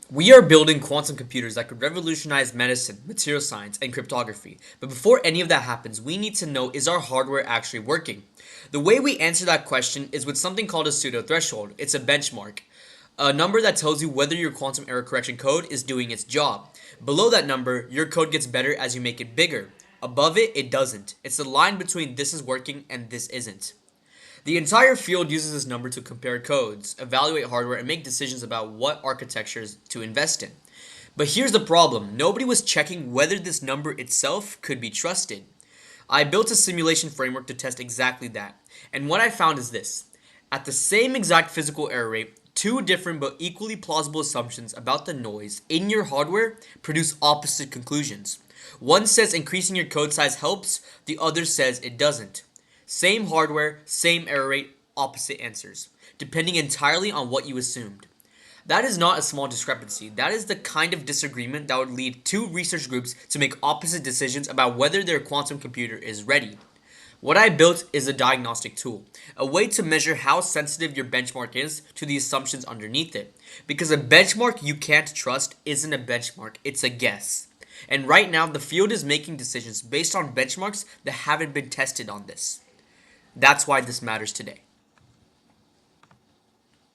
We are building quantum computers that could revolutionize medicine, material science, and cryptography. But before any of that happens, we need to know, is our hardware actually working? The way we answer that question is with something called a pseudo threshold. It's a benchmark, a number that tells you whether your quantum error correction code is doing its job. Below that number, your code gets better as you make it bigger. Above it, it doesn't. It's the line between this is working and this isn't. The entire field uses this number to compare codes, evaluate hardware, and make decisions about what architectures to invest in. But here's the problem. Nobody was checking whether this number itself could be trusted. I built a simulation framework to test exactly that. And what I found is this. At the same exact physical error rate, two different but equally plausible assumptions about the noise in your hardware produce opposite conclusions. One says increasing your code size helps, the other says it doesn't. Same hardware, same error rate, opposite answers, depending entirely on what you assumed. That is not a small discrepancy. That is the kind of disagreement that would lead two research groups to make opposite decisions about whether their quantum computer is ready. What I built is a diagnostic tool, a way to measure how sensitive your benchmark is to the assumptions underneath it. Because a benchmark you can't trust isn't a benchmark, it's a guess. And right now, the field is making decisions based on benchmarks that haven't been tested on this. That's why this matters today.